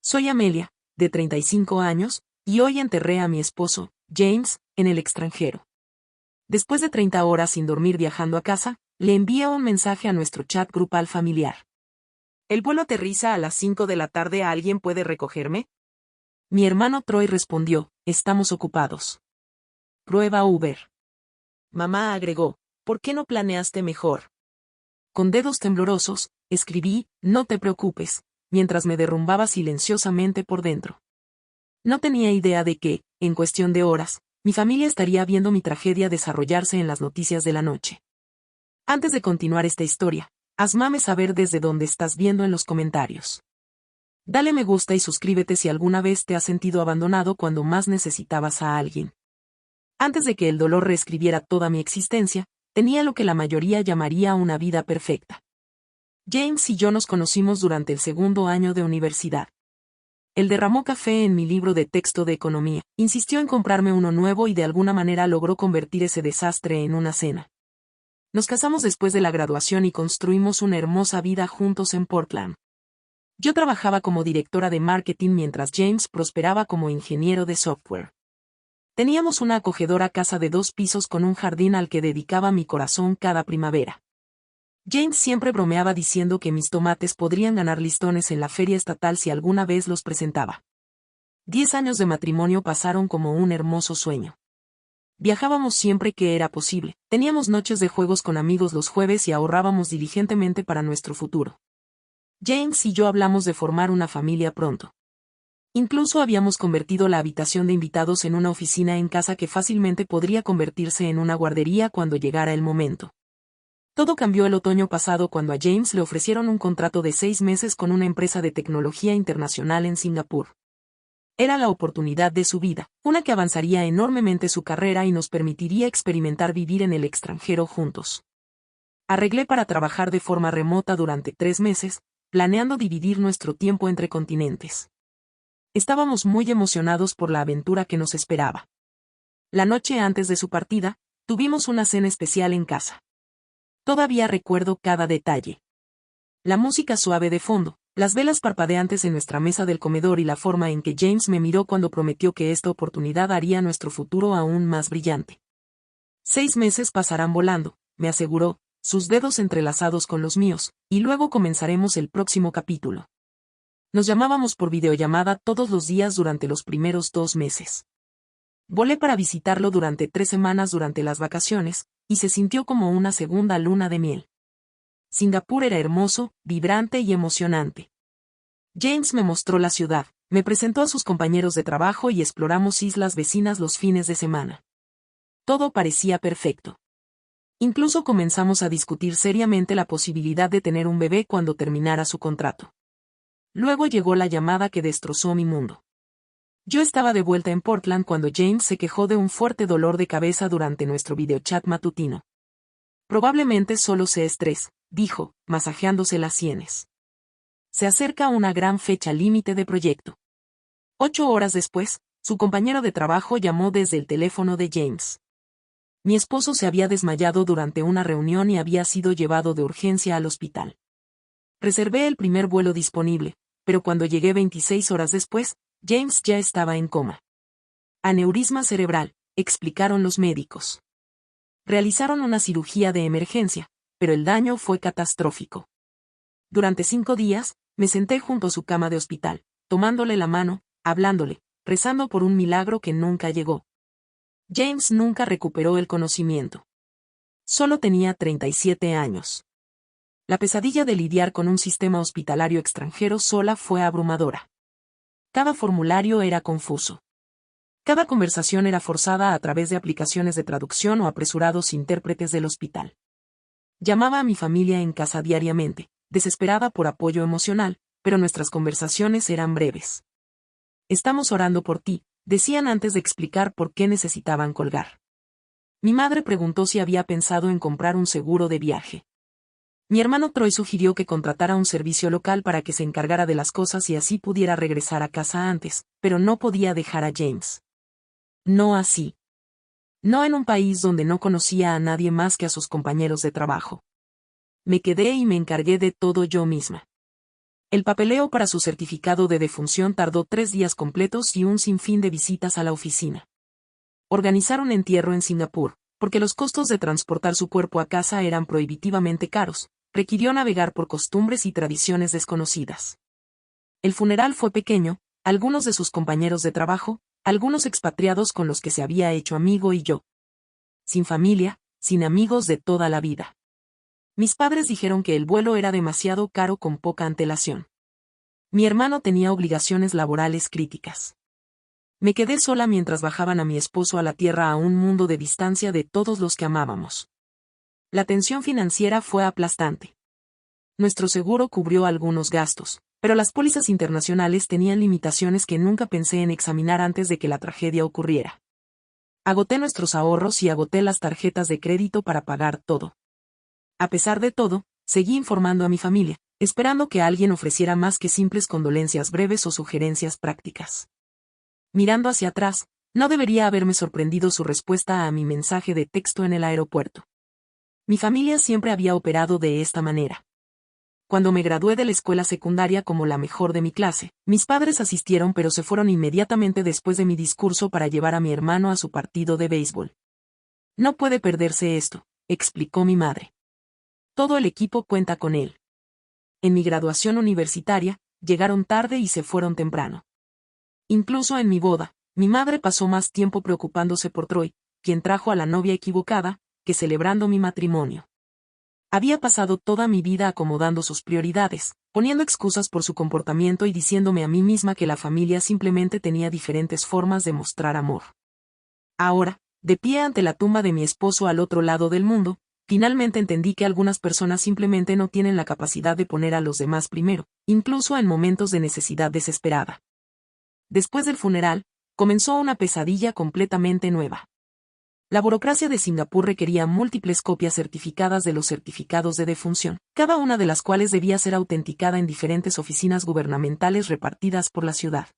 Soy Amelia, de 35 años, y hoy enterré a mi esposo, James, en el extranjero. Después de 30 horas sin dormir viajando a casa, le envié un mensaje a nuestro chat grupal familiar. ¿El vuelo aterriza a las 5 de la tarde? ¿Alguien puede recogerme? Mi hermano Troy respondió, estamos ocupados. Prueba Uber. Mamá agregó, ¿por qué no planeaste mejor? Con dedos temblorosos, escribí, no te preocupes, mientras me derrumbaba silenciosamente por dentro. No tenía idea de que, en cuestión de horas, mi familia estaría viendo mi tragedia desarrollarse en las noticias de la noche. Antes de continuar esta historia, hazme saber desde dónde estás viendo en los comentarios. Dale me gusta y suscríbete si alguna vez te has sentido abandonado cuando más necesitabas a alguien. Antes de que el dolor reescribiera toda mi existencia, tenía lo que la mayoría llamaría una vida perfecta. James y yo nos conocimos durante el segundo año de universidad. Él derramó café en mi libro de texto de economía, insistió en comprarme uno nuevo y de alguna manera logró convertir ese desastre en una cena. Nos casamos después de la graduación y construimos una hermosa vida juntos en Portland. Yo trabajaba como directora de marketing mientras James prosperaba como ingeniero de software. Teníamos una acogedora casa de 2 pisos con un jardín al que dedicaba mi corazón cada primavera. James siempre bromeaba diciendo que mis tomates podrían ganar listones en la feria estatal si alguna vez los presentaba. 10 años de matrimonio pasaron como un hermoso sueño. Viajábamos siempre que era posible, teníamos noches de juegos con amigos los jueves y ahorrábamos diligentemente para nuestro futuro. James y yo hablamos de formar una familia pronto. Incluso habíamos convertido la habitación de invitados en una oficina en casa que fácilmente podría convertirse en una guardería cuando llegara el momento. Todo cambió el otoño pasado cuando a James le ofrecieron un contrato de 6 meses con una empresa de tecnología internacional en Singapur. Era la oportunidad de su vida, una que avanzaría enormemente su carrera y nos permitiría experimentar vivir en el extranjero juntos. Arreglé para trabajar de forma remota durante 3 meses, planeando dividir nuestro tiempo entre continentes. Estábamos muy emocionados por la aventura que nos esperaba. La noche antes de su partida, tuvimos una cena especial en casa. Todavía recuerdo cada detalle. La música suave de fondo, las velas parpadeantes en nuestra mesa del comedor y la forma en que James me miró cuando prometió que esta oportunidad haría nuestro futuro aún más brillante. 6 meses pasarán volando, me aseguró, sus dedos entrelazados con los míos, y luego comenzaremos el próximo capítulo. Nos llamábamos por videollamada todos los días durante los primeros 2 meses. Volé para visitarlo durante 3 semanas durante las vacaciones, y se sintió como una segunda luna de miel. Singapur era hermoso, vibrante y emocionante. James me mostró la ciudad, me presentó a sus compañeros de trabajo y exploramos islas vecinas los fines de semana. Todo parecía perfecto. Incluso comenzamos a discutir seriamente la posibilidad de tener un bebé cuando terminara su contrato. Luego llegó la llamada que destrozó mi mundo. Yo estaba de vuelta en Portland cuando James se quejó de un fuerte dolor de cabeza durante nuestro videochat matutino. Probablemente solo sea estrés, dijo, masajeándose las sienes. Se acerca una gran fecha límite de proyecto. 8 horas después, su compañero de trabajo llamó desde el teléfono de James. Mi esposo se había desmayado durante una reunión y había sido llevado de urgencia al hospital. Reservé el primer vuelo disponible, pero cuando llegué 26 horas después, James ya estaba en coma. Aneurisma cerebral, explicaron los médicos. Realizaron una cirugía de emergencia, pero el daño fue catastrófico. Durante 5 días, me senté junto a su cama de hospital, tomándole la mano, hablándole, rezando por un milagro que nunca llegó. James nunca recuperó el conocimiento. Solo tenía 37 años. La pesadilla de lidiar con un sistema hospitalario extranjero sola fue abrumadora. Cada formulario era confuso. Cada conversación era forzada a través de aplicaciones de traducción o apresurados intérpretes del hospital. Llamaba a mi familia en casa diariamente, desesperada por apoyo emocional, pero nuestras conversaciones eran breves. Estamos orando por ti, decían antes de explicar por qué necesitaban colgar. Mi madre preguntó si había pensado en comprar un seguro de viaje. Mi hermano Troy sugirió que contratara un servicio local para que se encargara de las cosas y así pudiera regresar a casa antes, pero no podía dejar a James. No así. No en un país donde no conocía a nadie más que a sus compañeros de trabajo. Me quedé y me encargué de todo yo misma. El papeleo para su certificado de defunción tardó 3 días completos y un sinfín de visitas a la oficina. Organizar un entierro en Singapur, porque los costos de transportar su cuerpo a casa eran prohibitivamente caros, requirió navegar por costumbres y tradiciones desconocidas. El funeral fue pequeño, algunos de sus compañeros de trabajo, algunos expatriados con los que se había hecho amigo y yo. Sin familia, sin amigos de toda la vida. Mis padres dijeron que el vuelo era demasiado caro con poca antelación. Mi hermano tenía obligaciones laborales críticas. Me quedé sola mientras bajaban a mi esposo a la tierra a un mundo de distancia de todos los que amábamos. La tensión financiera fue aplastante. Nuestro seguro cubrió algunos gastos, pero las pólizas internacionales tenían limitaciones que nunca pensé en examinar antes de que la tragedia ocurriera. Agoté nuestros ahorros y agoté las tarjetas de crédito para pagar todo. A pesar de todo, seguí informando a mi familia, esperando que alguien ofreciera más que simples condolencias breves o sugerencias prácticas. Mirando hacia atrás, no debería haberme sorprendido su respuesta a mi mensaje de texto en el aeropuerto. Mi familia siempre había operado de esta manera. Cuando me gradué de la escuela secundaria como la mejor de mi clase, mis padres asistieron pero se fueron inmediatamente después de mi discurso para llevar a mi hermano a su partido de béisbol. No puede perderse esto, explicó mi madre. Todo el equipo cuenta con él. En mi graduación universitaria, llegaron tarde y se fueron temprano. Incluso en mi boda, mi madre pasó más tiempo preocupándose por Troy, quien trajo a la novia equivocada, que celebrando mi matrimonio. Había pasado toda mi vida acomodando sus prioridades, poniendo excusas por su comportamiento y diciéndome a mí misma que la familia simplemente tenía diferentes formas de mostrar amor. Ahora, de pie ante la tumba de mi esposo al otro lado del mundo, finalmente entendí que algunas personas simplemente no tienen la capacidad de poner a los demás primero, incluso en momentos de necesidad desesperada. Después del funeral, comenzó una pesadilla completamente nueva. La burocracia de Singapur requería múltiples copias certificadas de los certificados de defunción, cada una de las cuales debía ser autenticada en diferentes oficinas gubernamentales repartidas por la ciudad.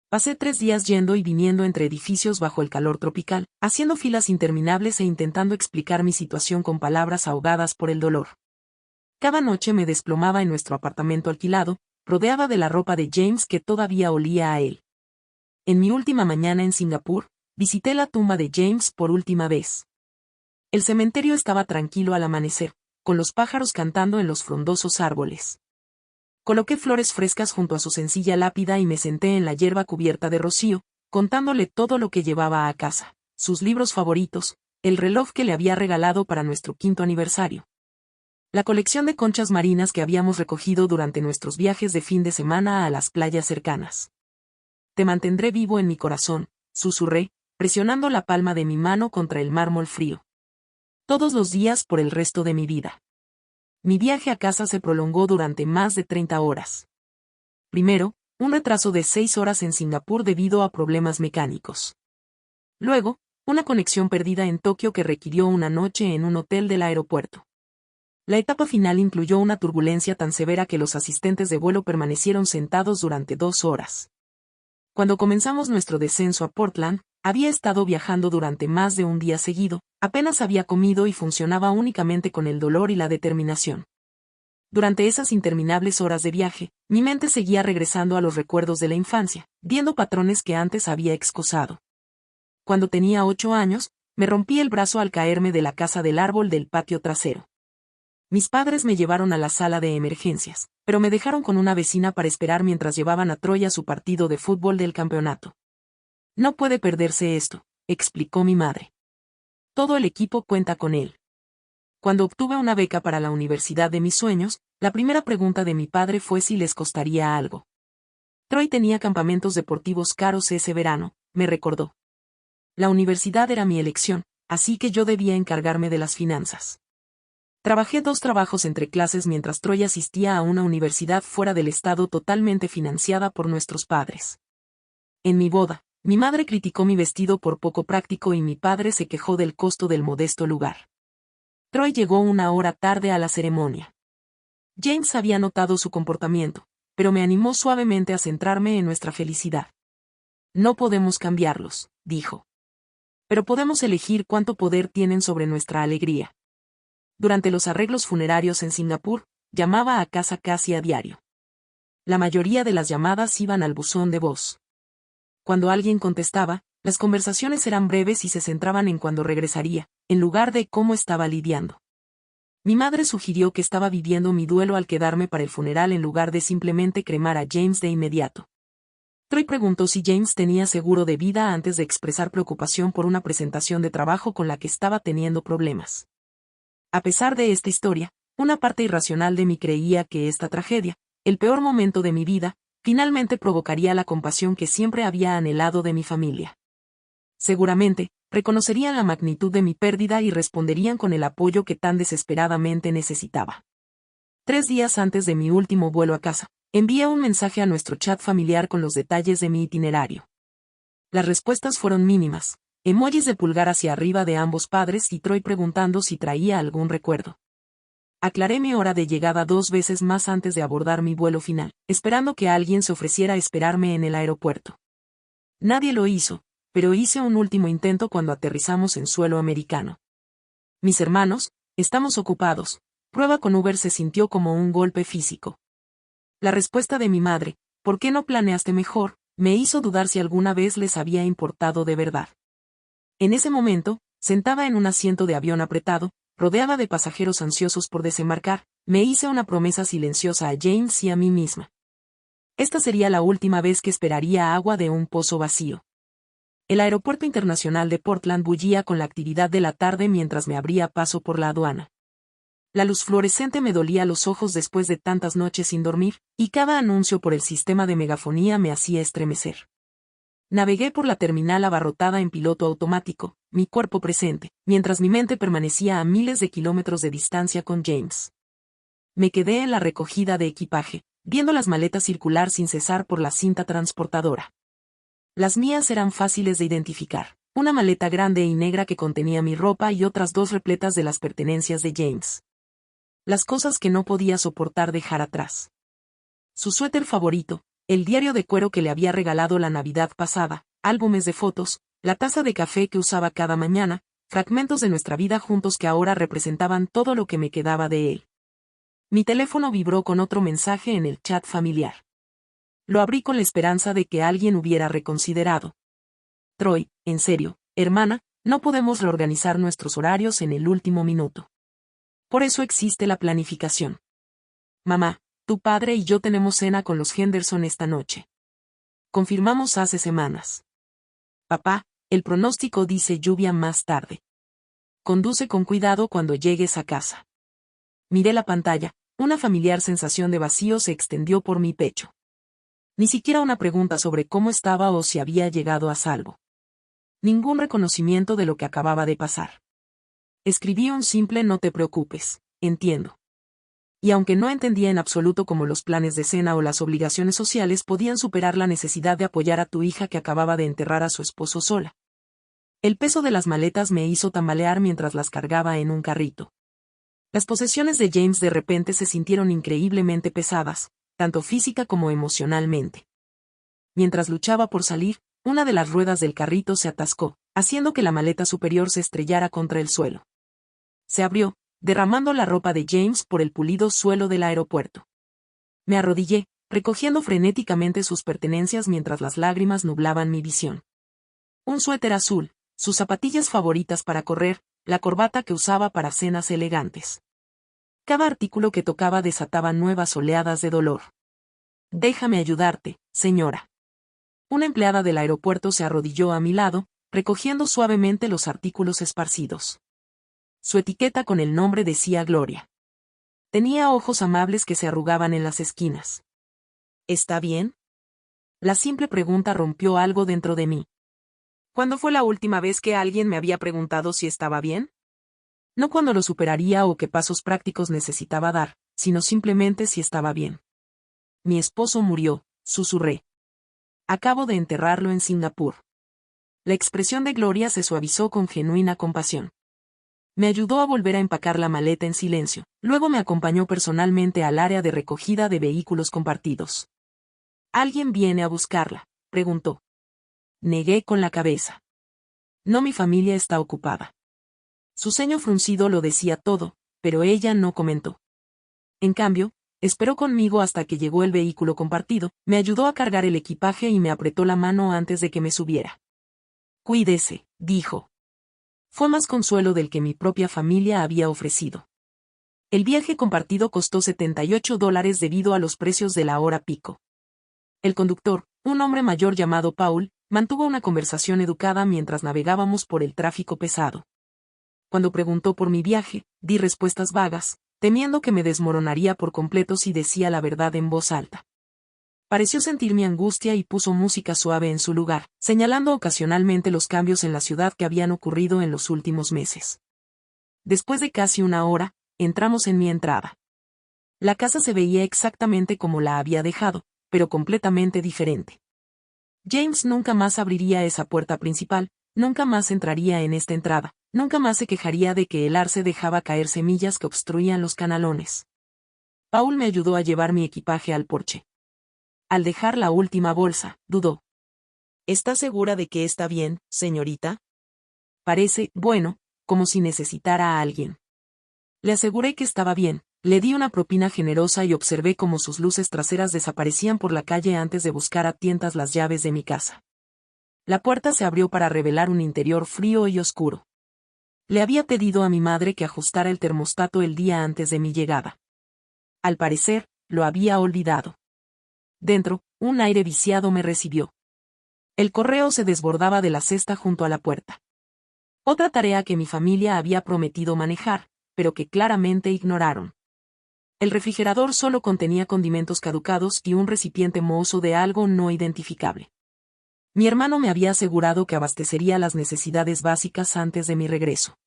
Pasé 3 días yendo y viniendo entre edificios bajo el calor tropical, haciendo filas interminables e intentando explicar mi situación con palabras ahogadas por el dolor. Cada noche me desplomaba en nuestro apartamento alquilado, rodeada de la ropa de James que todavía olía a él. En mi última mañana en Singapur, visité la tumba de James por última vez. El cementerio estaba tranquilo al amanecer, con los pájaros cantando en los frondosos árboles. Coloqué flores frescas junto a su sencilla lápida y me senté en la hierba cubierta de rocío, contándole todo lo que llevaba a casa, sus libros favoritos, el reloj que le había regalado para nuestro 5º aniversario. La colección de conchas marinas que habíamos recogido durante nuestros viajes de fin de semana a las playas cercanas. Te mantendré vivo en mi corazón, susurré, presionando la palma de mi mano contra el mármol frío. Todos los días por el resto de mi vida. Mi viaje a casa se prolongó durante más de 30 horas. Primero, un retraso de 6 horas en Singapur debido a problemas mecánicos. Luego, una conexión perdida en Tokio que requirió una noche en un hotel del aeropuerto. La etapa final incluyó una turbulencia tan severa que los asistentes de vuelo permanecieron sentados durante 2 horas. Cuando comenzamos nuestro descenso a Portland, había estado viajando durante más de un día seguido, apenas había comido y funcionaba únicamente con el dolor y la determinación. Durante esas interminables horas de viaje, mi mente seguía regresando a los recuerdos de la infancia, viendo patrones que antes había excusado. Cuando tenía 8 años, me rompí el brazo al caerme de la casa del árbol del patio trasero. Mis padres me llevaron a la sala de emergencias, pero me dejaron con una vecina para esperar mientras llevaban a Troy a su partido de fútbol del campeonato. No puede perderse esto, explicó mi madre. Todo el equipo cuenta con él. Cuando obtuve una beca para la universidad de mis sueños, la primera pregunta de mi padre fue si les costaría algo. Troy tenía campamentos deportivos caros ese verano, me recordó. La universidad era mi elección, así que yo debía encargarme de las finanzas. Trabajé 2 trabajos entre clases mientras Troy asistía a una universidad fuera del estado totalmente financiada por nuestros padres. En mi boda, mi madre criticó mi vestido por poco práctico y mi padre se quejó del costo del modesto lugar. Troy llegó 1 hora tarde a la ceremonia. James había notado su comportamiento, pero me animó suavemente a centrarme en nuestra felicidad. No podemos cambiarlos, dijo. Pero podemos elegir cuánto poder tienen sobre nuestra alegría. Durante los arreglos funerarios en Singapur, llamaba a casa casi a diario. La mayoría de las llamadas iban al buzón de voz. Cuando alguien contestaba, las conversaciones eran breves y se centraban en cuándo regresaría, en lugar de cómo estaba lidiando. Mi madre sugirió que estaba viviendo mi duelo al quedarme para el funeral en lugar de simplemente cremar a James de inmediato. Troy preguntó si James tenía seguro de vida antes de expresar preocupación por una presentación de trabajo con la que estaba teniendo problemas. A pesar de esta historia, una parte irracional de mí creía que esta tragedia, el peor momento de mi vida, finalmente provocaría la compasión que siempre había anhelado de mi familia. Seguramente, reconocerían la magnitud de mi pérdida y responderían con el apoyo que tan desesperadamente necesitaba. 3 días antes de mi último vuelo a casa, envié un mensaje a nuestro chat familiar con los detalles de mi itinerario. Las respuestas fueron mínimas, emojis de pulgar hacia arriba de ambos padres y Troy preguntando si traía algún recuerdo. Aclaré mi hora de llegada 2 veces más antes de abordar mi vuelo final, esperando que alguien se ofreciera a esperarme en el aeropuerto. Nadie lo hizo, pero hice un último intento cuando aterrizamos en suelo americano. Mis hermanos, estamos ocupados. Prueba con Uber se sintió como un golpe físico. La respuesta de mi madre, ¿por qué no planeaste mejor?, me hizo dudar si alguna vez les había importado de verdad. En ese momento, sentada en un asiento de avión apretado, rodeada de pasajeros ansiosos por desembarcar, me hice una promesa silenciosa a James y a mí misma. Esta sería la última vez que esperaría agua de un pozo vacío. El aeropuerto internacional de Portland bullía con la actividad de la tarde mientras me abría paso por la aduana. La luz fluorescente me dolía los ojos después de tantas noches sin dormir, y cada anuncio por el sistema de megafonía me hacía estremecer. Navegué por la terminal abarrotada en piloto automático, mi cuerpo presente, mientras mi mente permanecía a miles de kilómetros de distancia con James. Me quedé en la recogida de equipaje, viendo las maletas circular sin cesar por la cinta transportadora. Las mías eran fáciles de identificar, una maleta grande y negra que contenía mi ropa y otras 2 repletas de las pertenencias de James. Las cosas que no podía soportar dejar atrás. Su suéter favorito, el diario de cuero que le había regalado la Navidad pasada, álbumes de fotos, la taza de café que usaba cada mañana, fragmentos de nuestra vida juntos que ahora representaban todo lo que me quedaba de él. Mi teléfono vibró con otro mensaje en el chat familiar. Lo abrí con la esperanza de que alguien hubiera reconsiderado. Troy, en serio, hermana, no podemos reorganizar nuestros horarios en el último minuto. Por eso existe la planificación. Mamá, tu padre y yo tenemos cena con los Henderson esta noche. Confirmamos hace semanas. Papá, el pronóstico dice lluvia más tarde. Conduce con cuidado cuando llegues a casa. Miré la pantalla, una familiar sensación de vacío se extendió por mi pecho. Ni siquiera una pregunta sobre cómo estaba o si había llegado a salvo. Ningún reconocimiento de lo que acababa de pasar. Escribí un simple no te preocupes, entiendo. Y aunque no entendía en absoluto cómo los planes de cena o las obligaciones sociales podían superar la necesidad de apoyar a tu hija que acababa de enterrar a su esposo sola. El peso de las maletas me hizo tambalear mientras las cargaba en un carrito. Las posesiones de James de repente se sintieron increíblemente pesadas, tanto física como emocionalmente. Mientras luchaba por salir, una de las ruedas del carrito se atascó, haciendo que la maleta superior se estrellara contra el suelo. Se abrió, derramando la ropa de James por el pulido suelo del aeropuerto. Me arrodillé, recogiendo frenéticamente sus pertenencias mientras las lágrimas nublaban mi visión. Un suéter azul, sus zapatillas favoritas para correr, la corbata que usaba para cenas elegantes. Cada artículo que tocaba desataba nuevas oleadas de dolor. Déjame ayudarte, señora. Una empleada del aeropuerto se arrodilló a mi lado, recogiendo suavemente los artículos esparcidos. Su etiqueta con el nombre decía Gloria. Tenía ojos amables que se arrugaban en las esquinas. ¿Está bien? La simple pregunta rompió algo dentro de mí. ¿Cuándo fue la última vez que alguien me había preguntado si estaba bien? No cuándo lo superaría o qué pasos prácticos necesitaba dar, sino simplemente si estaba bien. Mi esposo murió, susurré. Acabo de enterrarlo en Singapur. La expresión de Gloria se suavizó con genuina compasión. Me ayudó a volver a empacar la maleta en silencio, luego me acompañó personalmente al área de recogida de vehículos compartidos. ¿Alguien viene a buscarla?, preguntó. Negué con la cabeza. No, mi familia está ocupada. Su ceño fruncido lo decía todo, pero ella no comentó. En cambio, esperó conmigo hasta que llegó el vehículo compartido, me ayudó a cargar el equipaje y me apretó la mano antes de que me subiera. Cuídese, dijo. Fue más consuelo del que mi propia familia había ofrecido. El viaje compartido costó $78 debido a los precios de la hora pico. El conductor, un hombre mayor llamado Paul, mantuvo una conversación educada mientras navegábamos por el tráfico pesado. Cuando preguntó por mi viaje, di respuestas vagas, temiendo que me desmoronaría por completo si decía la verdad en voz alta. Pareció sentir mi angustia y puso música suave en su lugar, señalando ocasionalmente los cambios en la ciudad que habían ocurrido en los últimos meses. Después de casi una hora, entramos en mi entrada. La casa se veía exactamente como la había dejado, pero completamente diferente. James nunca más abriría esa puerta principal, nunca más entraría en esta entrada, nunca más se quejaría de que el arce dejaba caer semillas que obstruían los canalones. Paul me ayudó a llevar mi equipaje al porche. Al dejar la última bolsa, dudó. ¿Está segura de que está bien, señorita? Parece, bueno, como si necesitara a alguien. Le aseguré que estaba bien, le di una propina generosa y observé cómo sus luces traseras desaparecían por la calle antes de buscar a tientas las llaves de mi casa. La puerta se abrió para revelar un interior frío y oscuro. Le había pedido a mi madre que ajustara el termostato el día antes de mi llegada. Al parecer, lo había olvidado. Dentro, un aire viciado me recibió. El correo se desbordaba de la cesta junto a la puerta. Otra tarea que mi familia había prometido manejar, pero que claramente ignoraron. El refrigerador solo contenía condimentos caducados y un recipiente mohoso de algo no identificable. Mi hermano me había asegurado que abastecería las necesidades básicas antes de mi regreso.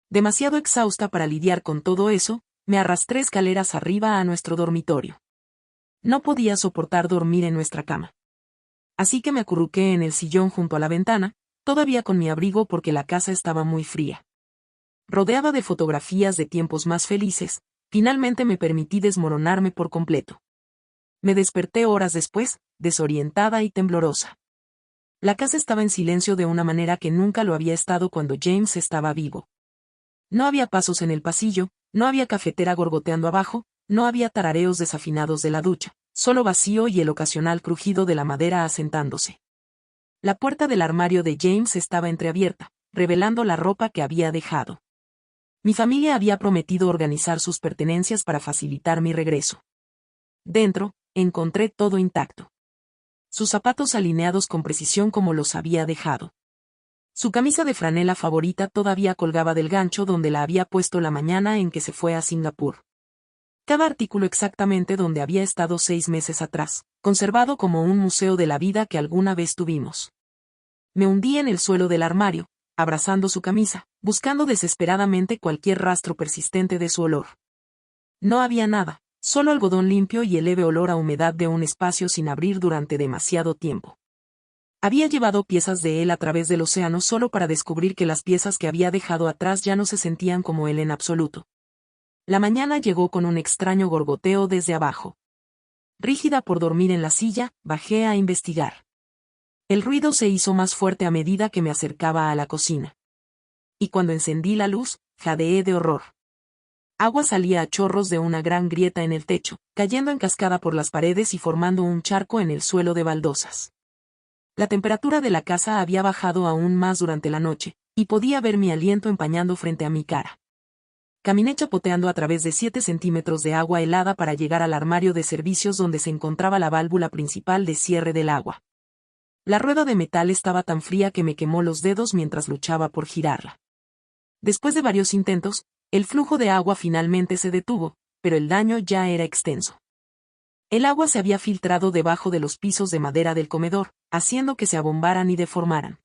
Demasiado exhausta para lidiar con todo eso, me arrastré escaleras arriba a nuestro dormitorio. No podía soportar dormir en nuestra cama. Así que me acurruqué en el sillón junto a la ventana, todavía con mi abrigo porque la casa estaba muy fría. Rodeada de fotografías de tiempos más felices, finalmente me permití desmoronarme por completo. Me desperté horas después, desorientada y temblorosa. La casa estaba en silencio de una manera que nunca lo había estado cuando James estaba vivo. No había pasos en el pasillo, no había cafetera gorgoteando abajo, no había tarareos desafinados de la ducha, solo vacío y el ocasional crujido de la madera asentándose. La puerta del armario de James estaba entreabierta, revelando la ropa que había dejado. Mi familia había prometido organizar sus pertenencias para facilitar mi regreso. Dentro, encontré todo intacto. Sus zapatos alineados con precisión como los había dejado. Su camisa de franela favorita todavía colgaba del gancho donde la había puesto la mañana en que se fue a Singapur. Cada artículo exactamente donde había estado 6 meses atrás, conservado como un museo de la vida que alguna vez tuvimos. Me hundí en el suelo del armario, abrazando su camisa, buscando desesperadamente cualquier rastro persistente de su olor. No había nada, solo algodón limpio y el leve olor a humedad de un espacio sin abrir durante demasiado tiempo. Había llevado piezas de él a través del océano solo para descubrir que las piezas que había dejado atrás ya no se sentían como él en absoluto. La mañana llegó con un extraño gorgoteo desde abajo. Rígida por dormir en la silla, bajé a investigar. El ruido se hizo más fuerte a medida que me acercaba a la cocina. Y cuando encendí la luz, jadeé de horror. Agua salía a chorros de una gran grieta en el techo, cayendo en cascada por las paredes y formando un charco en el suelo de baldosas. La temperatura de la casa había bajado aún más durante la noche, y podía ver mi aliento empañando frente a mi cara. Caminé chapoteando a través de 7 centímetros de agua helada para llegar al armario de servicios donde se encontraba la válvula principal de cierre del agua. La rueda de metal estaba tan fría que me quemó los dedos mientras luchaba por girarla. Después de varios intentos, el flujo de agua finalmente se detuvo, pero el daño ya era extenso. El agua se había filtrado debajo de los pisos de madera del comedor, haciendo que se abombaran y deformaran.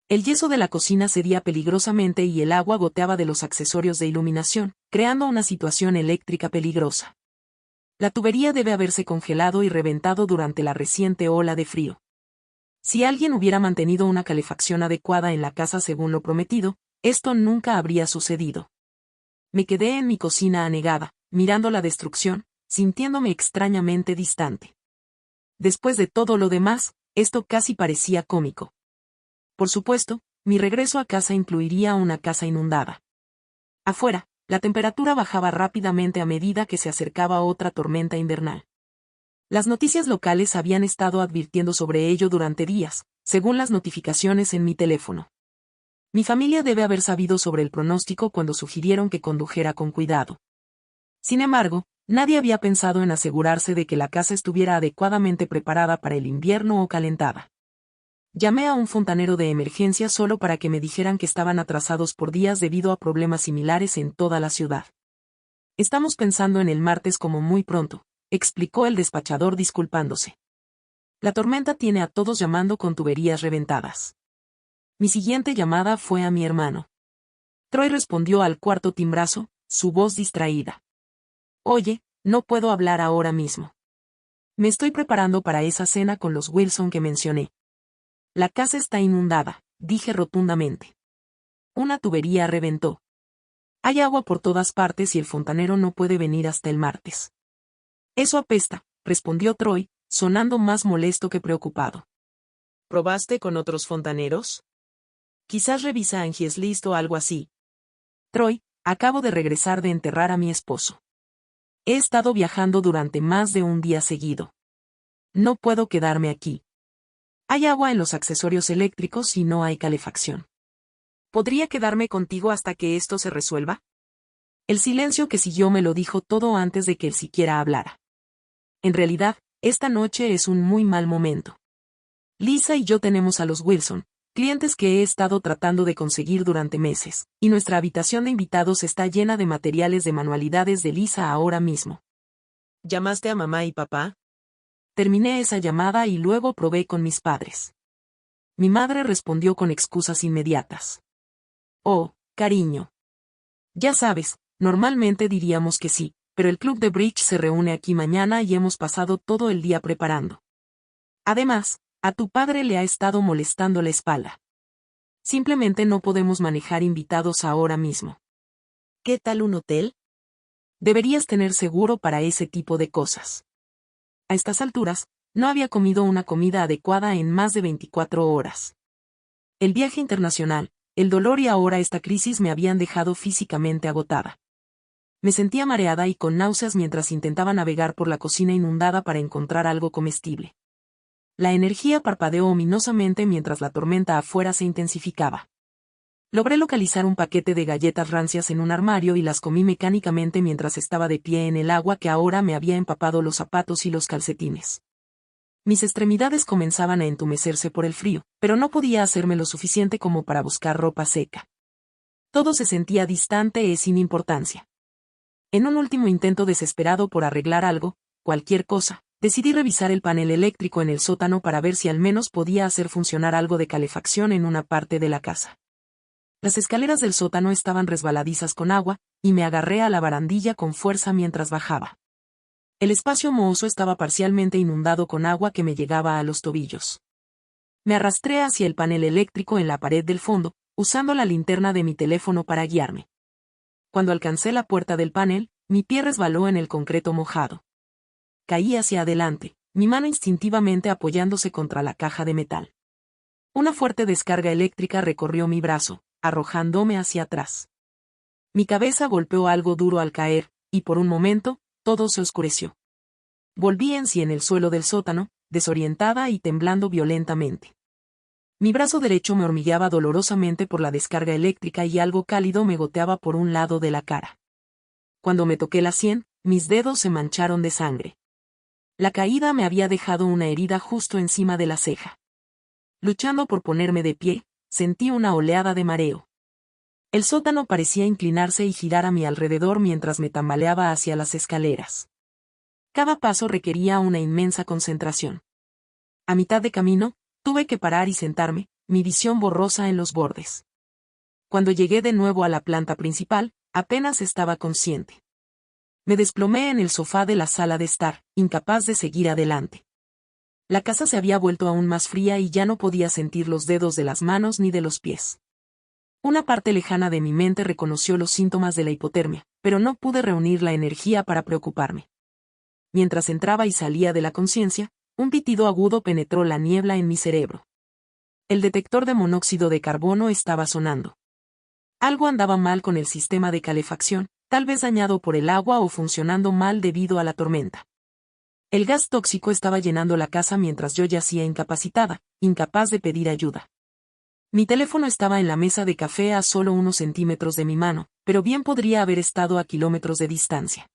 El yeso de la cocina cedía peligrosamente y el agua goteaba de los accesorios de iluminación, creando una situación eléctrica peligrosa. La tubería debe haberse congelado y reventado durante la reciente ola de frío. Si alguien hubiera mantenido una calefacción adecuada en la casa según lo prometido, esto nunca habría sucedido. Me quedé en mi cocina anegada, mirando la destrucción, sintiéndome extrañamente distante. Después de todo lo demás, esto casi parecía cómico. Por supuesto, mi regreso a casa incluiría una casa inundada. Afuera, La temperatura bajaba rápidamente a medida que se acercaba otra tormenta invernal. Las noticias locales habían estado advirtiendo sobre ello durante días, según las notificaciones en mi teléfono. Mi familia debe haber sabido sobre el pronóstico cuando sugirieron que condujera con cuidado. Sin embargo, nadie había pensado en asegurarse de que la casa estuviera adecuadamente preparada para el invierno o calentada. Llamé a un fontanero de emergencia solo para que me dijeran que estaban atrasados por días debido a problemas similares en toda la ciudad. Estamos pensando en el martes como muy pronto, explicó el despachador disculpándose. La tormenta tiene a todos llamando con tuberías reventadas. Mi siguiente llamada fue a mi hermano. Troy respondió al cuarto timbrazo, su voz distraída. Oye, no puedo hablar ahora mismo. Me estoy preparando para esa cena con los Wilson que mencioné. La casa está inundada, dije rotundamente. Una tubería reventó. Hay agua por todas partes y el fontanero no puede venir hasta el martes. Eso apesta, respondió Troy, sonando más molesto que preocupado. ¿Probaste con otros fontaneros? Quizás revisa Angie's List o algo así. Troy, acabo de regresar de enterrar a mi esposo. He estado viajando durante más de un día seguido. No puedo quedarme aquí. Hay agua en los accesorios eléctricos y no hay calefacción. ¿Podría quedarme contigo hasta que esto se resuelva? El silencio que siguió me lo dijo todo antes de que él siquiera hablara. En realidad, esta noche es un muy mal momento. Lisa y yo tenemos a los Wilson, clientes que he estado tratando de conseguir durante meses, y nuestra habitación de invitados está llena de materiales de manualidades de Lisa ahora mismo. ¿Llamaste a mamá y papá? Terminé esa llamada y luego probé con mis padres. Mi madre respondió con excusas inmediatas. Oh, cariño. Ya sabes, normalmente diríamos que sí, pero el club de bridge se reúne aquí mañana y hemos pasado todo el día preparando. Además, a tu padre le ha estado molestando la espalda. Simplemente no podemos manejar invitados ahora mismo. ¿Qué tal un hotel? Deberías tener seguro para ese tipo de cosas. A estas alturas, no había comido una comida adecuada en más de 24 horas. El viaje internacional, el dolor y ahora esta crisis me habían dejado físicamente agotada. Me sentía mareada y con náuseas mientras intentaba navegar por la cocina inundada para encontrar algo comestible. La energía parpadeó ominosamente mientras la tormenta afuera se intensificaba. Logré localizar un paquete de galletas rancias en un armario y las comí mecánicamente mientras estaba de pie en el agua que ahora me había empapado los zapatos y los calcetines. Mis extremidades comenzaban a entumecerse por el frío, pero no podía hacerme lo suficiente como para buscar ropa seca. Todo se sentía distante y sin importancia. En un último intento desesperado por arreglar algo, cualquier cosa, decidí revisar el panel eléctrico en el sótano para ver si al menos podía hacer funcionar algo de calefacción en una parte de la casa. Las escaleras del sótano estaban resbaladizas con agua, y me agarré a la barandilla con fuerza mientras bajaba. El espacio mohoso estaba parcialmente inundado con agua que me llegaba a los tobillos. Me arrastré hacia el panel eléctrico en la pared del fondo, usando la linterna de mi teléfono para guiarme. Cuando alcancé la puerta del panel, mi pie resbaló en el concreto mojado. Caí hacia adelante, mi mano instintivamente apoyándose contra la caja de metal. Una fuerte descarga eléctrica recorrió mi brazo, arrojándome hacia atrás. Mi cabeza golpeó algo duro al caer, y por un momento, todo se oscureció. Volví en sí en el suelo del sótano, desorientada y temblando violentamente. Mi brazo derecho me hormigueaba dolorosamente por la descarga eléctrica y algo cálido me goteaba por un lado de la cara. Cuando me toqué la sien, mis dedos se mancharon de sangre. La caída me había dejado una herida justo encima de la ceja. Luchando por ponerme de pie, sentí una oleada de mareo. El sótano parecía inclinarse y girar a mi alrededor mientras me tambaleaba hacia las escaleras. Cada paso requería una inmensa concentración. A mitad de camino, tuve que parar y sentarme, mi visión borrosa en los bordes. Cuando llegué de nuevo a la planta principal, apenas estaba consciente. Me desplomé en el sofá de la sala de estar, incapaz de seguir adelante. La casa se había vuelto aún más fría y ya no podía sentir los dedos de las manos ni de los pies. Una parte lejana de mi mente reconoció los síntomas de la hipotermia, pero no pude reunir la energía para preocuparme. Mientras entraba y salía de la conciencia, un pitido agudo penetró la niebla en mi cerebro. El detector de monóxido de carbono estaba sonando. Algo andaba mal con el sistema de calefacción, tal vez dañado por el agua o funcionando mal debido a la tormenta. El gas tóxico estaba llenando la casa mientras yo yacía incapacitada, incapaz de pedir ayuda. Mi teléfono estaba en la mesa de café a solo unos centímetros de mi mano, pero bien podría haber estado a kilómetros de distancia.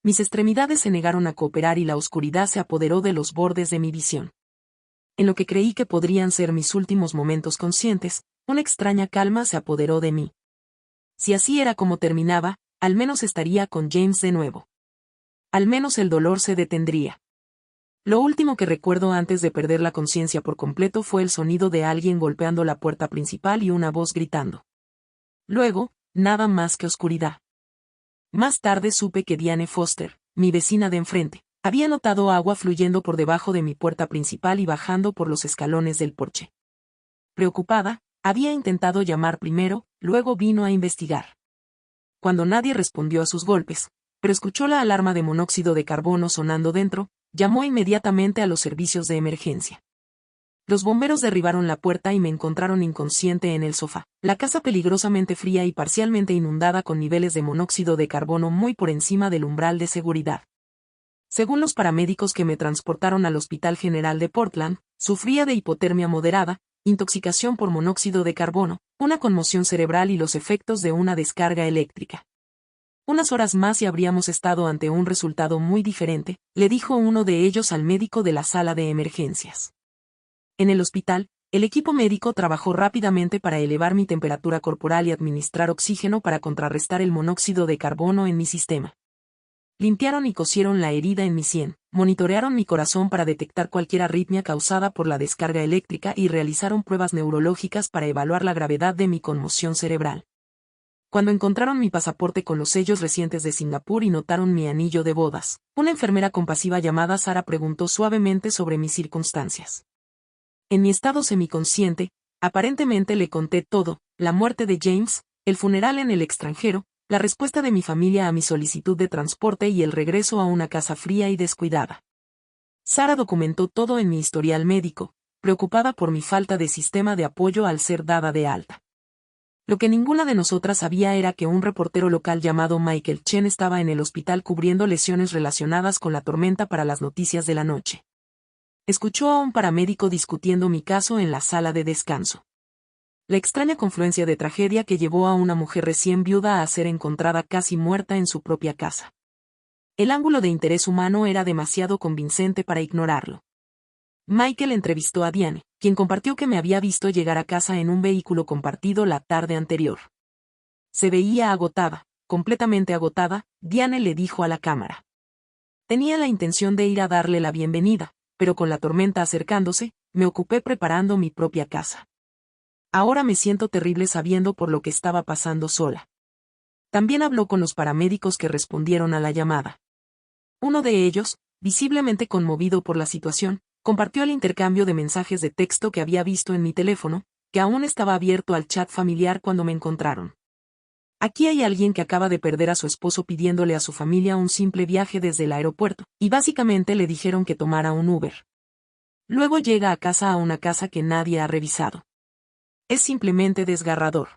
Mis extremidades se negaron a cooperar y la oscuridad se apoderó de los bordes de mi visión. En lo que creí que podrían ser mis últimos momentos conscientes, una extraña calma se apoderó de mí. Si así era como terminaba, al menos estaría con James de nuevo. Al menos el dolor se detendría. Lo último que recuerdo antes de perder la conciencia por completo fue el sonido de alguien golpeando la puerta principal y una voz gritando. Luego, nada más que oscuridad. Más tarde supe que Diane Foster, mi vecina de enfrente, había notado agua fluyendo por debajo de mi puerta principal y bajando por los escalones del porche. Preocupada, había intentado llamar primero, luego vino a investigar. Cuando nadie respondió a sus golpes, pero escuchó la alarma de monóxido de carbono sonando dentro, llamó inmediatamente a los servicios de emergencia. Los bomberos derribaron la puerta y me encontraron inconsciente en el sofá, la casa peligrosamente fría y parcialmente inundada con niveles de monóxido de carbono muy por encima del umbral de seguridad. Según los paramédicos que me transportaron al Hospital General de Portland, sufría de hipotermia moderada, intoxicación por monóxido de carbono, una conmoción cerebral y los efectos de una descarga eléctrica. Unas horas más y habríamos estado ante un resultado muy diferente, le dijo uno de ellos al médico de la sala de emergencias. En el hospital, el equipo médico trabajó rápidamente para elevar mi temperatura corporal y administrar oxígeno para contrarrestar el monóxido de carbono en mi sistema. Limpiaron y cosieron la herida en mi sien, monitorearon mi corazón para detectar cualquier arritmia causada por la descarga eléctrica y realizaron pruebas neurológicas para evaluar la gravedad de mi conmoción cerebral. Cuando encontraron mi pasaporte con los sellos recientes de Singapur y notaron mi anillo de bodas, una enfermera compasiva llamada Sara preguntó suavemente sobre mis circunstancias. En mi estado semiconsciente, aparentemente le conté todo, la muerte de James, el funeral en el extranjero, la respuesta de mi familia a mi solicitud de transporte y el regreso a una casa fría y descuidada. Sara documentó todo en mi historial médico, preocupada por mi falta de sistema de apoyo al ser dada de alta. Lo que ninguna de nosotras sabía era que un reportero local llamado Michael Chen estaba en el hospital cubriendo lesiones relacionadas con la tormenta para las noticias de la noche. Escuchó a un paramédico discutiendo mi caso en la sala de descanso. La extraña confluencia de tragedia que llevó a una mujer recién viuda a ser encontrada casi muerta en su propia casa. El ángulo de interés humano era demasiado convincente para ignorarlo. Michael entrevistó a Diane, quien compartió que me había visto llegar a casa en un vehículo compartido la tarde anterior. Se veía agotada, completamente agotada, Diane le dijo a la cámara. Tenía la intención de ir a darle la bienvenida, pero con la tormenta acercándose, me ocupé preparando mi propia casa. Ahora me siento terrible sabiendo por lo que estaba pasando sola. También habló con los paramédicos que respondieron a la llamada. Uno de ellos, visiblemente conmovido por la situación, compartió el intercambio de mensajes de texto que había visto en mi teléfono, que aún estaba abierto al chat familiar cuando me encontraron. Aquí hay alguien que acaba de perder a su esposo pidiéndole a su familia un simple viaje desde el aeropuerto, y básicamente le dijeron que tomara un Uber. Luego llega a casa a una casa que nadie ha revisado. Es simplemente desgarrador.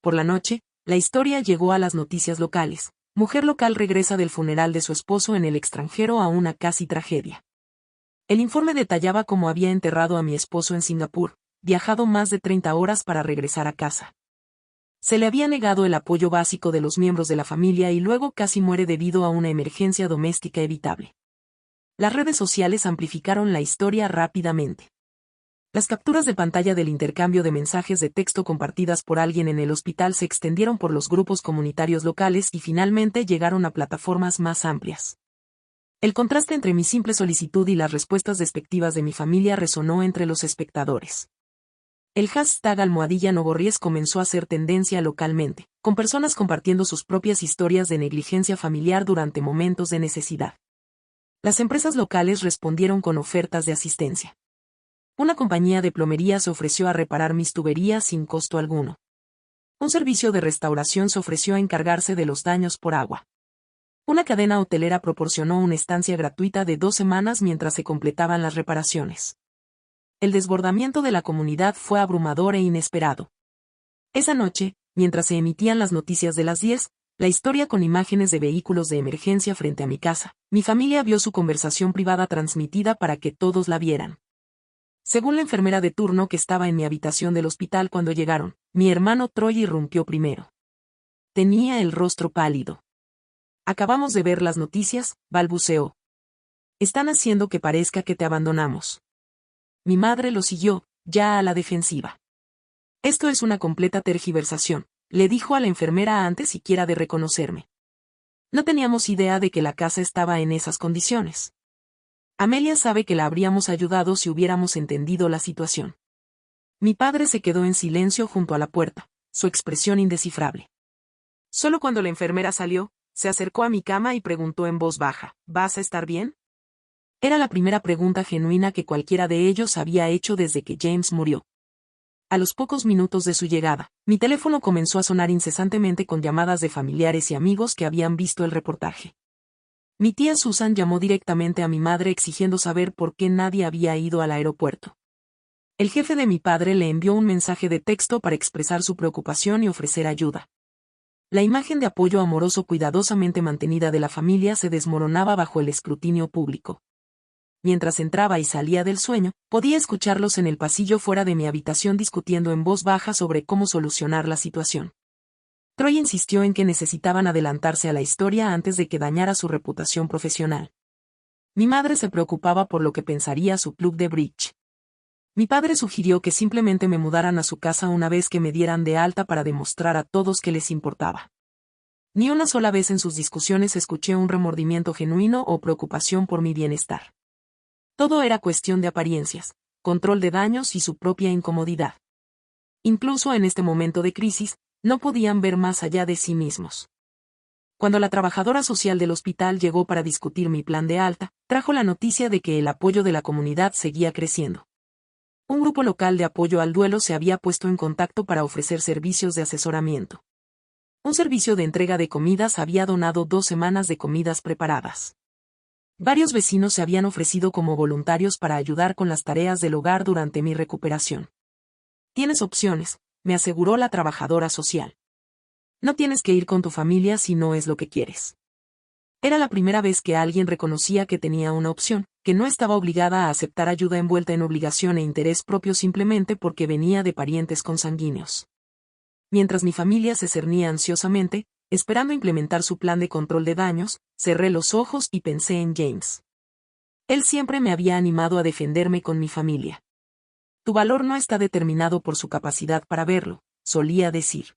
Por la noche, la historia llegó a las noticias locales. Mujer local regresa del funeral de su esposo en el extranjero a una casi tragedia. El informe detallaba cómo había enterrado a mi esposo en Singapur, viajado más de 30 horas para regresar a casa. Se le había negado el apoyo básico de los miembros de la familia y luego casi muere debido a una emergencia doméstica evitable. Las redes sociales amplificaron la historia rápidamente. Las capturas de pantalla del intercambio de mensajes de texto compartidas por alguien en el hospital se extendieron por los grupos comunitarios locales y finalmente llegaron a plataformas más amplias. El contraste entre mi simple solicitud y las respuestas despectivas de mi familia resonó entre los espectadores. El hashtag #NoBorries comenzó a hacer tendencia localmente, con personas compartiendo sus propias historias de negligencia familiar durante momentos de necesidad. Las empresas locales respondieron con ofertas de asistencia. Una compañía de plomería se ofreció a reparar mis tuberías sin costo alguno. Un servicio de restauración se ofreció a encargarse de los daños por agua. Una cadena hotelera proporcionó una estancia gratuita de 2 semanas mientras se completaban las reparaciones. El desbordamiento de la comunidad fue abrumador e inesperado. Esa noche, mientras se emitían las noticias de las 10, La historia con imágenes de vehículos de emergencia frente a mi casa. Mi familia vio su conversación privada transmitida para que todos la vieran. Según la enfermera de turno que estaba en mi habitación del hospital cuando llegaron, mi hermano Troy irrumpió primero. Tenía el rostro pálido. Acabamos de ver las noticias, balbuceó. Están haciendo que parezca que te abandonamos. Mi madre lo siguió, ya a la defensiva. Esto es una completa tergiversación, le dijo a la enfermera antes siquiera de reconocerme. No teníamos idea de que la casa estaba en esas condiciones. Amelia sabe que la habríamos ayudado si hubiéramos entendido la situación. Mi padre se quedó en silencio junto a la puerta, su expresión indescifrable. Solo cuando la enfermera salió, se acercó a mi cama y preguntó en voz baja, ¿vas a estar bien? Era la primera pregunta genuina que cualquiera de ellos había hecho desde que James murió. A los pocos minutos de su llegada, mi teléfono comenzó a sonar incesantemente con llamadas de familiares y amigos que habían visto el reportaje. Mi tía Susan llamó directamente a mi madre exigiendo saber por qué nadie había ido al aeropuerto. El jefe de mi padre le envió un mensaje de texto para expresar su preocupación y ofrecer ayuda. La imagen de apoyo amoroso cuidadosamente mantenida de la familia se desmoronaba bajo el escrutinio público. Mientras entraba y salía del sueño, podía escucharlos en el pasillo fuera de mi habitación discutiendo en voz baja sobre cómo solucionar la situación. Troy insistió en que necesitaban adelantarse a la historia antes de que dañara su reputación profesional. Mi madre se preocupaba por lo que pensaría su club de bridge. Mi padre sugirió que simplemente me mudaran a su casa una vez que me dieran de alta para demostrar a todos que les importaba. Ni una sola vez en sus discusiones escuché un remordimiento genuino o preocupación por mi bienestar. Todo era cuestión de apariencias, control de daños y su propia incomodidad. Incluso en este momento de crisis, no podían ver más allá de sí mismos. Cuando la trabajadora social del hospital llegó para discutir mi plan de alta, trajo la noticia de que el apoyo de la comunidad seguía creciendo. Un grupo local de apoyo al duelo se había puesto en contacto para ofrecer servicios de asesoramiento. Un servicio de entrega de comidas había donado 2 semanas de comidas preparadas. Varios vecinos se habían ofrecido como voluntarios para ayudar con las tareas del hogar durante mi recuperación. Tienes opciones, me aseguró la trabajadora social. No tienes que ir con tu familia si no es lo que quieres. Era la primera vez que alguien reconocía que tenía una opción, que no estaba obligada a aceptar ayuda envuelta en obligación e interés propio simplemente porque venía de parientes consanguíneos. Mientras mi familia se cernía ansiosamente, esperando implementar su plan de control de daños, cerré los ojos y pensé en James. Él siempre me había animado a defenderme con mi familia. Tu valor no está determinado por su capacidad para verlo, solía decir.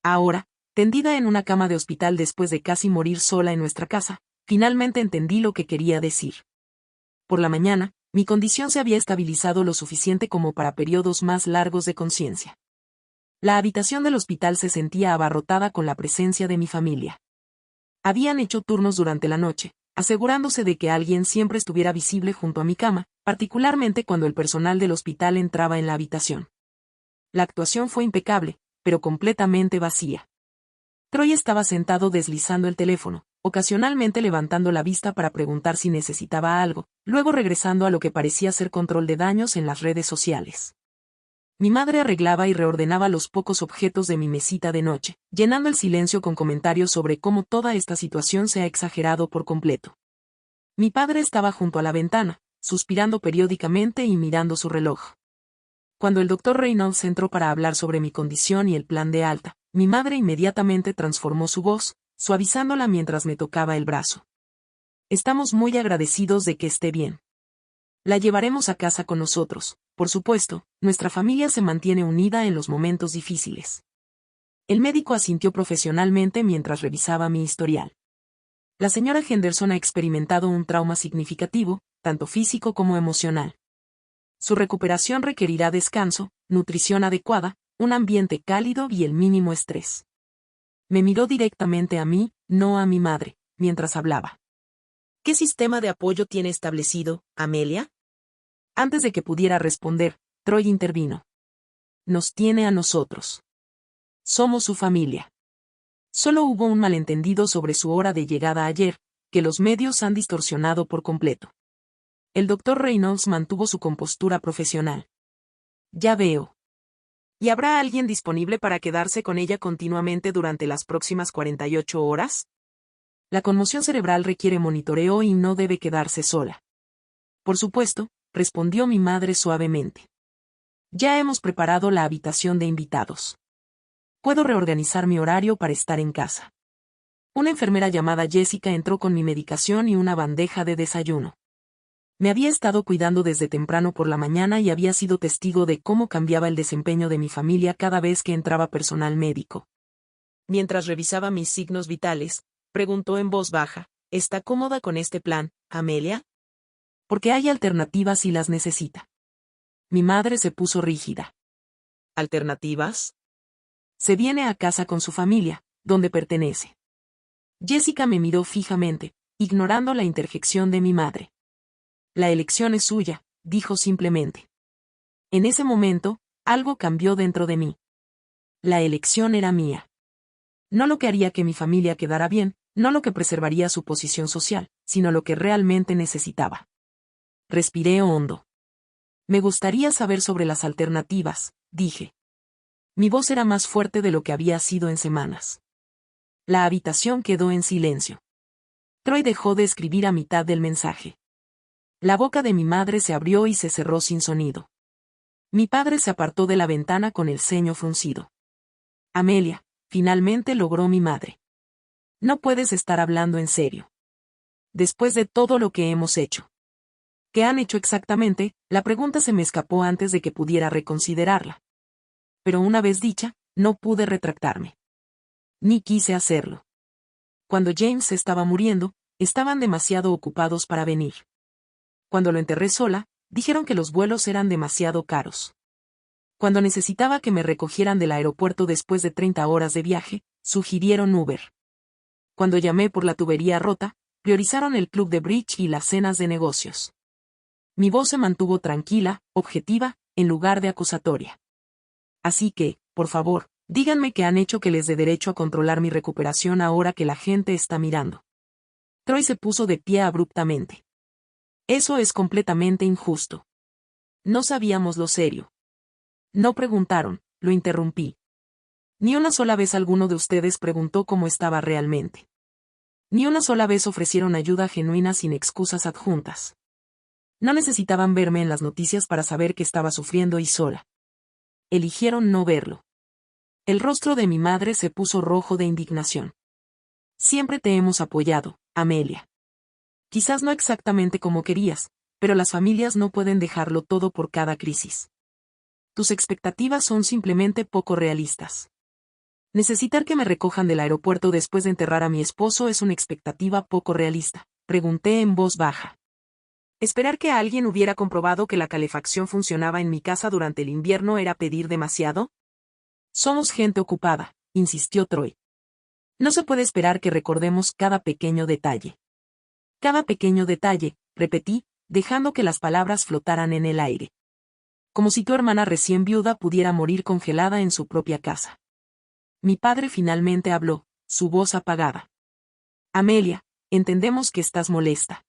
Ahora, tendida en una cama de hospital después de casi morir sola en nuestra casa, finalmente entendí lo que quería decir. Por la mañana, mi condición se había estabilizado lo suficiente como para periodos más largos de conciencia. La habitación del hospital se sentía abarrotada con la presencia de mi familia. Habían hecho turnos durante la noche, asegurándose de que alguien siempre estuviera visible junto a mi cama, particularmente cuando el personal del hospital entraba en la habitación. La actuación fue impecable, pero completamente vacía. Troy estaba sentado deslizando el teléfono, ocasionalmente levantando la vista para preguntar si necesitaba algo, luego regresando a lo que parecía ser control de daños en las redes sociales. Mi madre arreglaba y reordenaba los pocos objetos de mi mesita de noche, llenando el silencio con comentarios sobre cómo toda esta situación se ha exagerado por completo. Mi padre estaba junto a la ventana, suspirando periódicamente y mirando su reloj. Cuando el doctor Reynolds entró para hablar sobre mi condición y el plan de alta, mi madre inmediatamente transformó su voz, suavizándola mientras me tocaba el brazo. Estamos muy agradecidos de que esté bien. La llevaremos a casa con nosotros, por supuesto, nuestra familia se mantiene unida en los momentos difíciles. El médico asintió profesionalmente mientras revisaba mi historial. La señora Henderson ha experimentado un trauma significativo, tanto físico como emocional. Su recuperación requerirá descanso, nutrición adecuada, un ambiente cálido y el mínimo estrés. Me miró directamente a mí, no a mi madre, mientras hablaba. ¿Qué sistema de apoyo tiene establecido, Amelia? Antes de que pudiera responder, Troy intervino. Nos tiene a nosotros. Somos su familia. Solo hubo un malentendido sobre su hora de llegada ayer, que los medios han distorsionado por completo. El doctor Reynolds mantuvo su compostura profesional. Ya veo. ¿Y habrá alguien disponible para quedarse con ella continuamente durante las próximas 48 horas? La conmoción cerebral requiere monitoreo y no debe quedarse sola. Por supuesto, respondió mi madre suavemente. Ya hemos preparado la habitación de invitados. Puedo reorganizar mi horario para estar en casa. Una enfermera llamada Jessica entró con mi medicación y una bandeja de desayuno. Me había estado cuidando desde temprano por la mañana y había sido testigo de cómo cambiaba el desempeño de mi familia cada vez que entraba personal médico. Mientras revisaba mis signos vitales, preguntó en voz baja, ¿está cómoda con este plan, Amelia? Porque hay alternativas si las necesita. Mi madre se puso rígida. ¿Alternativas? Se viene a casa con su familia, donde pertenece. Jessica me miró fijamente, ignorando la interjección de mi madre. La elección es suya, dijo simplemente. En ese momento, algo cambió dentro de mí. La elección era mía. No lo que haría que mi familia quedara bien, no lo que preservaría su posición social, sino lo que realmente necesitaba. Respiré hondo. Me gustaría saber sobre las alternativas, dije. Mi voz era más fuerte de lo que había sido en semanas. La habitación quedó en silencio. Troy dejó de escribir a mitad del mensaje. La boca de mi madre se abrió y se cerró sin sonido. Mi padre se apartó de la ventana con el ceño fruncido. Amelia, finalmente logró mi madre. No puedes estar hablando en serio. Después de todo lo que hemos hecho. ¿Qué han hecho exactamente? La pregunta se me escapó antes de que pudiera reconsiderarla. Pero una vez dicha, no pude retractarme. Ni quise hacerlo. Cuando James estaba muriendo, estaban demasiado ocupados para venir. Cuando lo enterré sola, dijeron que los vuelos eran demasiado caros. Cuando necesitaba que me recogieran del aeropuerto después de 30 horas de viaje, sugirieron Uber. Cuando llamé por la tubería rota, priorizaron el club de bridge y las cenas de negocios. Mi voz se mantuvo tranquila, objetiva, en lugar de acusatoria. Así que, por favor, díganme qué han hecho que les dé derecho a controlar mi recuperación ahora que la gente está mirando. Troy se puso de pie abruptamente. Eso es completamente injusto. No sabíamos lo serio. No preguntaron, lo interrumpí. Ni una sola vez alguno de ustedes preguntó cómo estaba realmente. Ni una sola vez ofrecieron ayuda genuina sin excusas adjuntas. No necesitaban verme en las noticias para saber que estaba sufriendo y sola. Eligieron no verlo. El rostro de mi madre se puso rojo de indignación. Siempre te hemos apoyado, Amelia. Quizás no exactamente como querías, pero las familias no pueden dejarlo todo por cada crisis. Tus expectativas son simplemente poco realistas. Necesitar que me recojan del aeropuerto después de enterrar a mi esposo es una expectativa poco realista, pregunté en voz baja. ¿Esperar que alguien hubiera comprobado que la calefacción funcionaba en mi casa durante el invierno era pedir demasiado? Somos gente ocupada, insistió Troy. No se puede esperar que recordemos cada pequeño detalle. Cada pequeño detalle, repetí, dejando que las palabras flotaran en el aire. Como si tu hermana recién viuda pudiera morir congelada en su propia casa. Mi padre finalmente habló, su voz apagada. Amelia, entendemos que estás molesta.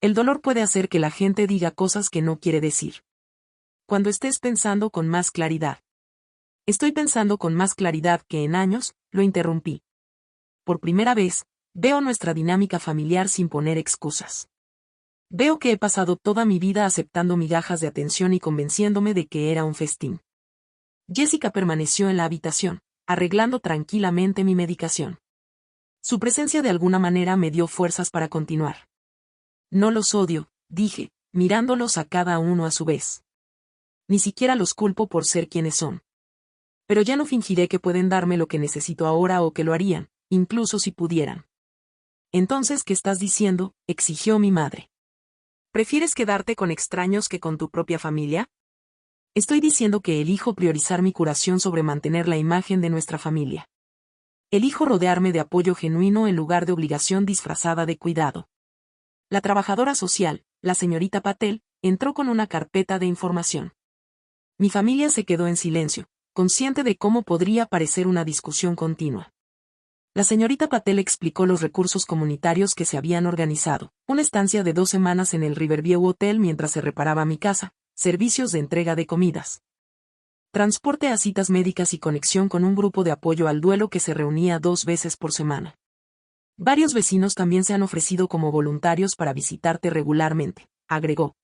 El dolor puede hacer que la gente diga cosas que no quiere decir. Cuando estés pensando con más claridad. Estoy pensando con más claridad que en años, lo interrumpí. Por primera vez, veo nuestra dinámica familiar sin poner excusas. Veo que he pasado toda mi vida aceptando migajas de atención y convenciéndome de que era un festín. Jessica permaneció en la habitación, arreglando tranquilamente mi medicación. Su presencia de alguna manera me dio fuerzas para continuar. No los odio, dije, mirándolos a cada uno a su vez. Ni siquiera los culpo por ser quienes son. Pero ya no fingiré que pueden darme lo que necesito ahora o que lo harían, incluso si pudieran. Entonces, ¿qué estás diciendo?, exigió mi madre. ¿Prefieres quedarte con extraños que con tu propia familia? Estoy diciendo que elijo priorizar mi curación sobre mantener la imagen de nuestra familia. Elijo rodearme de apoyo genuino en lugar de obligación disfrazada de cuidado. La trabajadora social, la señorita Patel, entró con una carpeta de información. Mi familia se quedó en silencio, consciente de cómo podría parecer una discusión continua. La señorita Patel explicó los recursos comunitarios que se habían organizado, una estancia de 2 semanas en el Riverview Hotel mientras se reparaba mi casa, servicios de entrega de comidas. transporte a citas médicas y conexión con un grupo de apoyo al duelo que se reunía 2 veces por semana. Varios vecinos también se han ofrecido como voluntarios para visitarte regularmente, agregó.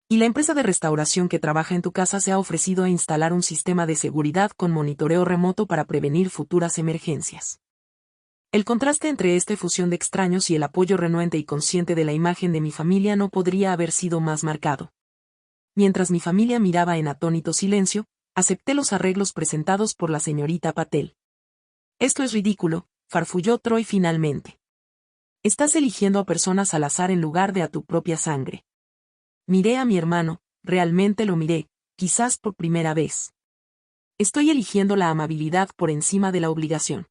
Y la empresa de restauración que trabaja en tu casa se ha ofrecido a instalar un sistema de seguridad con monitoreo remoto para prevenir futuras emergencias. El contraste entre esta fusión de extraños y el apoyo renuente y consciente de la imagen de mi familia no podría haber sido más marcado. Mientras mi familia miraba en atónito silencio, acepté los arreglos presentados por la señorita Patel. Esto es ridículo, farfulló Troy finalmente. Estás eligiendo a personas al azar en lugar de a tu propia sangre. Miré a mi hermano, realmente lo miré, quizás por primera vez. Estoy eligiendo la amabilidad por encima de la obligación.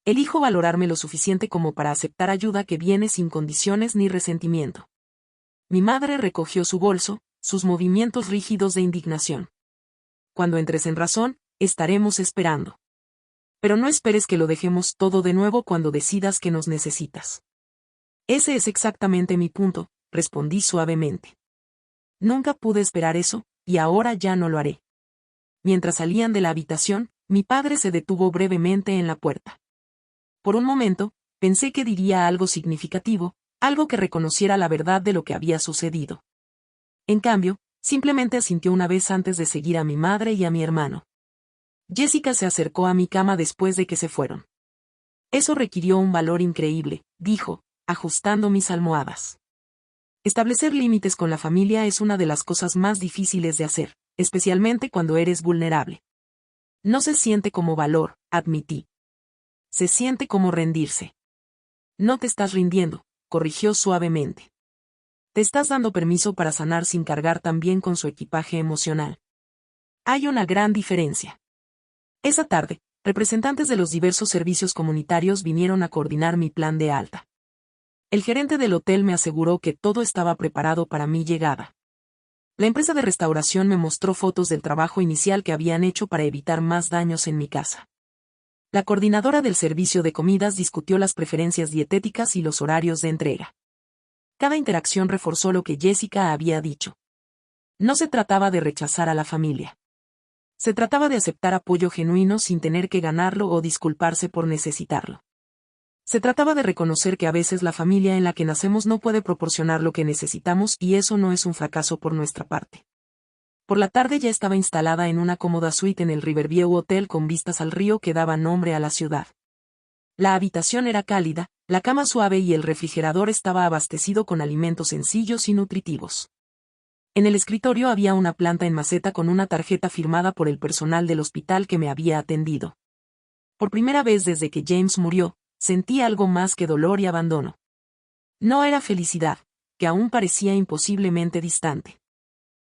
Elijo valorarme lo suficiente como para aceptar ayuda que viene sin condiciones ni resentimiento. Mi madre recogió su bolso, sus movimientos rígidos de indignación. Cuando entres en razón, estaremos esperando. Pero no esperes que lo dejemos todo de nuevo cuando decidas que nos necesitas. Ese es exactamente mi punto, respondí suavemente. Nunca pude esperar eso, y ahora ya no lo haré. Mientras salían de la habitación, mi padre se detuvo brevemente en la puerta. Por un momento, pensé que diría algo significativo, algo que reconociera la verdad de lo que había sucedido. En cambio, simplemente asintió una vez antes de seguir a mi madre y a mi hermano. Jessica se acercó a mi cama después de que se fueron. Eso requirió un valor increíble, dijo, ajustando mis almohadas. Establecer límites con la familia es una de las cosas más difíciles de hacer, especialmente cuando eres vulnerable. No se siente como valor, admití. Se siente como rendirse. No te estás rindiendo, corrigió suavemente. Te estás dando permiso para sanar sin cargar también con su equipaje emocional. Hay una gran diferencia. Esa tarde, representantes de los diversos servicios comunitarios vinieron a coordinar mi plan de alta. El gerente del hotel me aseguró que todo estaba preparado para mi llegada. La empresa de restauración me mostró fotos del trabajo inicial que habían hecho para evitar más daños en mi casa. La coordinadora del servicio de comidas discutió las preferencias dietéticas y los horarios de entrega. Cada interacción reforzó lo que Jessica había dicho. No se trataba de rechazar a la familia. Se trataba de aceptar apoyo genuino sin tener que ganarlo o disculparse por necesitarlo. Se trataba de reconocer que a veces la familia en la que nacemos no puede proporcionar lo que necesitamos y eso no es un fracaso por nuestra parte. Por la tarde ya estaba instalada en una cómoda suite en el Riverview Hotel con vistas al río que daba nombre a la ciudad. La habitación era cálida, la cama suave y el refrigerador estaba abastecido con alimentos sencillos y nutritivos. En el escritorio había una planta en maceta con una tarjeta firmada por el personal del hospital que me había atendido. Por primera vez desde que James murió, sentí algo más que dolor y abandono. No era felicidad, que aún parecía imposiblemente distante.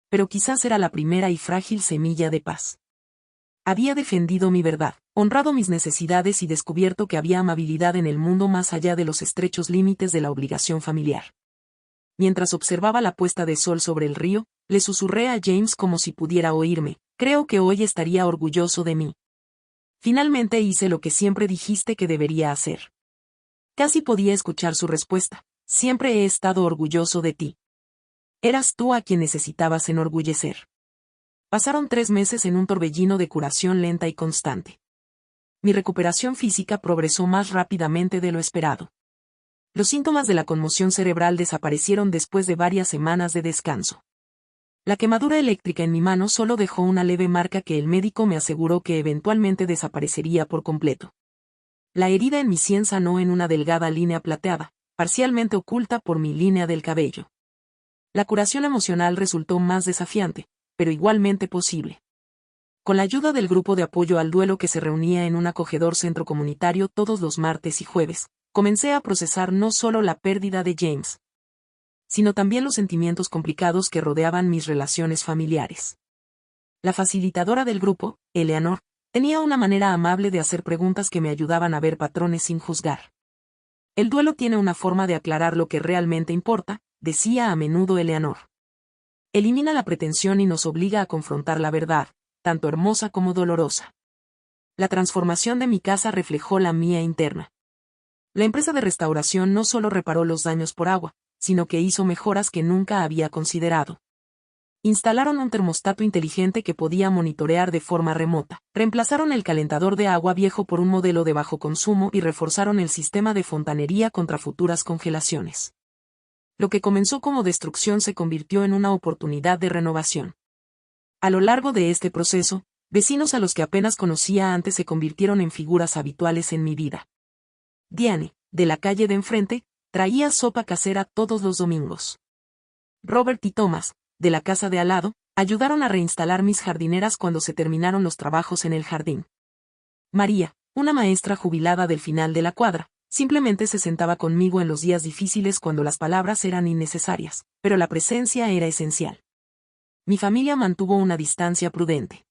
Pero quizás era la primera y frágil semilla de paz. Había defendido mi verdad, honrado mis necesidades y descubierto que había amabilidad en el mundo más allá de los estrechos límites de la obligación familiar. Mientras observaba la puesta de sol sobre el río, le susurré a James como si pudiera oírme, creo que hoy estaría orgulloso de mí. Finalmente hice lo que siempre dijiste que debería hacer. Casi podía escuchar su respuesta, siempre he estado orgulloso de ti. Eras tú a quien necesitabas enorgullecer. Pasaron 3 meses en un torbellino de curación lenta y constante. Mi recuperación física progresó más rápidamente de lo esperado. Los síntomas de la conmoción cerebral desaparecieron después de varias semanas de descanso. La quemadura eléctrica en mi mano solo dejó una leve marca que el médico me aseguró que eventualmente desaparecería por completo. La herida en mi sien sanó en una delgada línea plateada, parcialmente oculta por mi línea del cabello. La curación emocional resultó más desafiante, pero igualmente posible. Con la ayuda del grupo de apoyo al duelo que se reunía en un acogedor centro comunitario todos los martes y jueves, comencé a procesar no solo la pérdida de James, sino también los sentimientos complicados que rodeaban mis relaciones familiares. La facilitadora del grupo, Eleanor, tenía una manera amable de hacer preguntas que me ayudaban a ver patrones sin juzgar. El duelo tiene una forma de aclarar lo que realmente importa, decía a menudo Eleanor. Elimina la pretensión y nos obliga a confrontar la verdad, tanto hermosa como dolorosa. La transformación de mi casa reflejó la mía interna. La empresa de restauración no solo reparó los daños por agua, sino que hizo mejoras que nunca había considerado. Instalaron un termostato inteligente que podía monitorear de forma remota. Reemplazaron el calentador de agua viejo por un modelo de bajo consumo y reforzaron el sistema de fontanería contra futuras congelaciones. Lo que comenzó como destrucción se convirtió en una oportunidad de renovación. A lo largo de este proceso, vecinos a los que apenas conocía antes se convirtieron en figuras habituales en mi vida. Diane, de la calle de enfrente, traía sopa casera todos los domingos. Robert y Thomas, de la casa de al lado, ayudaron a reinstalar mis jardineras cuando se terminaron los trabajos en el jardín. María, una maestra jubilada del final de la cuadra, simplemente se sentaba conmigo en los días difíciles cuando las palabras eran innecesarias, pero la presencia era esencial. Mi familia mantuvo una distancia prudente.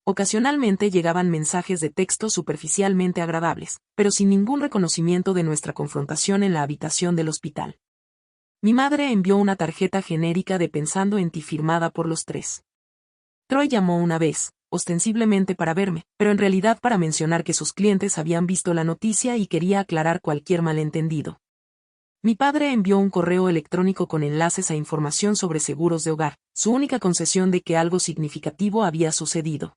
Ocasionalmente llegaban mensajes de texto superficialmente agradables, pero sin ningún reconocimiento de nuestra confrontación en la habitación del hospital. Mi madre envió una tarjeta genérica de Pensando en ti firmada por los tres. Troy llamó una vez, ostensiblemente para verme, pero en realidad para mencionar que sus clientes habían visto la noticia y quería aclarar cualquier malentendido. Mi padre envió un correo electrónico con enlaces a información sobre seguros de hogar, su única concesión de que algo significativo había sucedido.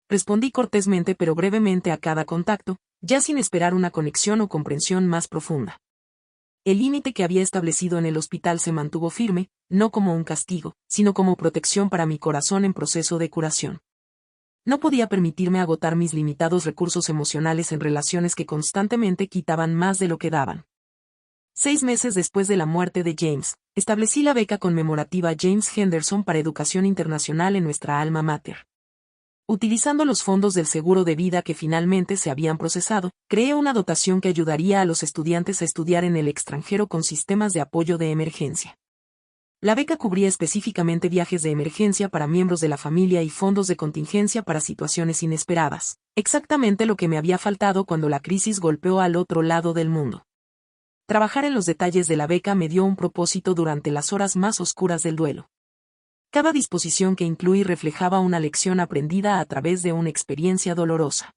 Respondí cortésmente pero brevemente a cada contacto, ya sin esperar una conexión o comprensión más profunda. El límite que había establecido en el hospital se mantuvo firme, no como un castigo, sino como protección para mi corazón en proceso de curación. No podía permitirme agotar mis limitados recursos emocionales en relaciones que constantemente quitaban más de lo que daban. 6 meses después de la muerte de James, establecí la beca conmemorativa James Henderson para Educación Internacional en nuestra alma mater. Utilizando los fondos del seguro de vida que finalmente se habían procesado, creé una dotación que ayudaría a los estudiantes a estudiar en el extranjero con sistemas de apoyo de emergencia. La beca cubría específicamente viajes de emergencia para miembros de la familia y fondos de contingencia para situaciones inesperadas, exactamente lo que me había faltado cuando la crisis golpeó al otro lado del mundo. Trabajar en los detalles de la beca me dio un propósito durante las horas más oscuras del duelo. Cada disposición que incluí reflejaba una lección aprendida a través de una experiencia dolorosa.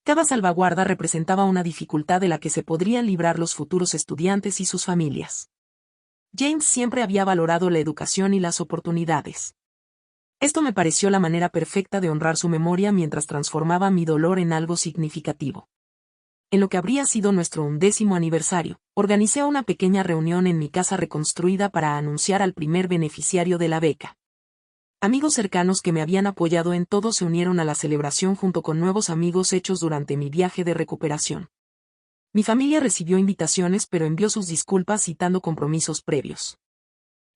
Cada salvaguarda representaba una dificultad de la que se podrían librar los futuros estudiantes y sus familias. James siempre había valorado la educación y las oportunidades. Esto me pareció la manera perfecta de honrar su memoria mientras transformaba mi dolor en algo significativo. En lo que habría sido nuestro 11º aniversario, organicé una pequeña reunión en mi casa reconstruida para anunciar al primer beneficiario de la beca. Amigos cercanos que me habían apoyado en todo se unieron a la celebración junto con nuevos amigos hechos durante mi viaje de recuperación. Mi familia recibió invitaciones pero envió sus disculpas citando compromisos previos.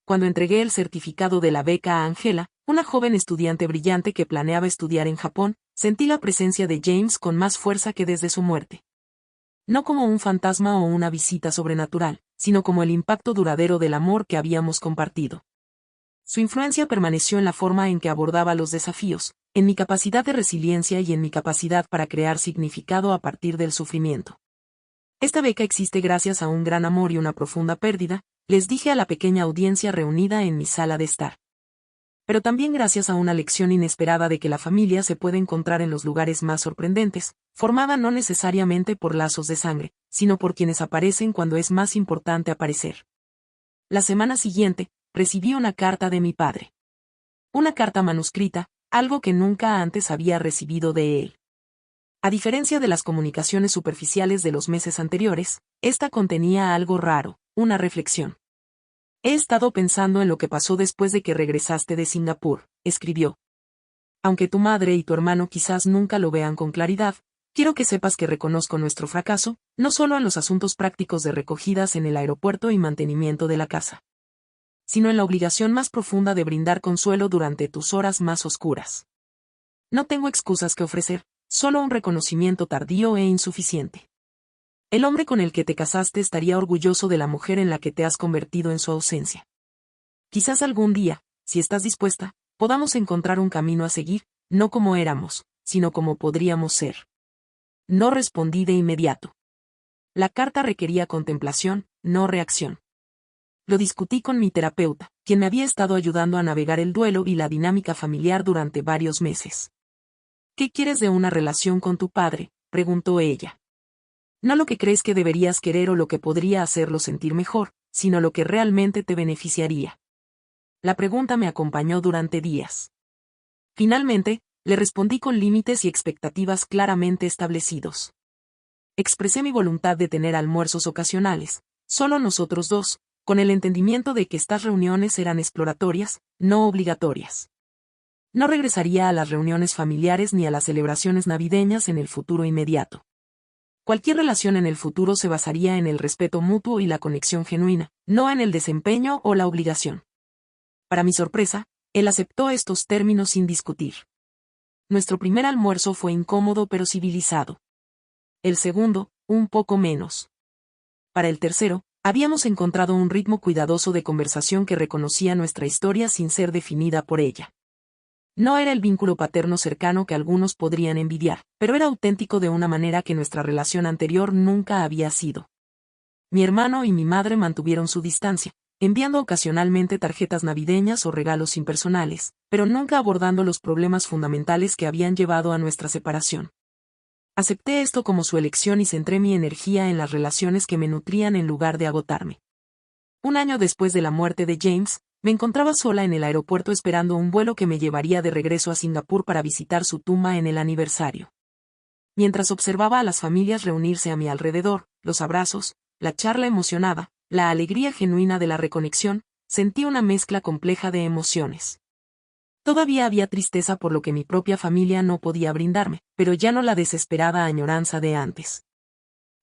Cuando entregué el certificado de la beca a Angela, una joven estudiante brillante que planeaba estudiar en Japón, sentí la presencia de James con más fuerza que desde su muerte. No como un fantasma o una visita sobrenatural, sino como el impacto duradero del amor que habíamos compartido. Su influencia permaneció en la forma en que abordaba los desafíos, en mi capacidad de resiliencia y en mi capacidad para crear significado a partir del sufrimiento. Esta beca existe gracias a un gran amor y una profunda pérdida, les dije a la pequeña audiencia reunida en mi sala de estar. Pero también gracias a una lección inesperada de que la familia se puede encontrar en los lugares más sorprendentes, formada no necesariamente por lazos de sangre, sino por quienes aparecen cuando es más importante aparecer. La semana siguiente, recibí una carta de mi padre. Una carta manuscrita, algo que nunca antes había recibido de él. A diferencia de las comunicaciones superficiales de los meses anteriores, esta contenía algo raro, una reflexión. He estado pensando en lo que pasó después de que regresaste de Singapur, escribió. Aunque tu madre y tu hermano quizás nunca lo vean con claridad, quiero que sepas que reconozco nuestro fracaso, no solo en los asuntos prácticos de recogidas en el aeropuerto y mantenimiento de la casa, sino en la obligación más profunda de brindar consuelo durante tus horas más oscuras. No tengo excusas que ofrecer, solo un reconocimiento tardío e insuficiente. El hombre con el que te casaste estaría orgulloso de la mujer en la que te has convertido en su ausencia. Quizás algún día, si estás dispuesta, podamos encontrar un camino a seguir, no como éramos, sino como podríamos ser. No respondí de inmediato. La carta requería contemplación, no reacción. Lo discutí con mi terapeuta, quien me había estado ayudando a navegar el duelo y la dinámica familiar durante varios meses. ¿Qué quieres de una relación con tu padre?, preguntó ella. No lo que crees que deberías querer o lo que podría hacerlo sentir mejor, sino lo que realmente te beneficiaría. La pregunta me acompañó durante días. Finalmente, le respondí con límites y expectativas claramente establecidos. Expresé mi voluntad de tener almuerzos ocasionales, solo nosotros dos, con el entendimiento de que estas reuniones eran exploratorias, no obligatorias. No regresaría a las reuniones familiares ni a las celebraciones navideñas en el futuro inmediato. Cualquier relación en el futuro se basaría en el respeto mutuo y la conexión genuina, no en el desempeño o la obligación. Para mi sorpresa, él aceptó estos términos sin discutir. Nuestro primer almuerzo fue incómodo pero civilizado. El segundo, un poco menos. Para el tercero, habíamos encontrado un ritmo cuidadoso de conversación que reconocía nuestra historia sin ser definida por ella. No era el vínculo paterno cercano que algunos podrían envidiar, pero era auténtico de una manera que nuestra relación anterior nunca había sido. Mi hermano y mi madre mantuvieron su distancia, enviando ocasionalmente tarjetas navideñas o regalos impersonales, pero nunca abordando los problemas fundamentales que habían llevado a nuestra separación. Acepté esto como su elección y centré mi energía en las relaciones que me nutrían en lugar de agotarme. Un año después de la muerte de James, me encontraba sola en el aeropuerto esperando un vuelo que me llevaría de regreso a Singapur para visitar su tumba en el aniversario. Mientras observaba a las familias reunirse a mi alrededor, los abrazos, la charla emocionada, la alegría genuina de la reconexión, sentí una mezcla compleja de emociones. Todavía había tristeza por lo que mi propia familia no podía brindarme, pero ya no la desesperada añoranza de antes.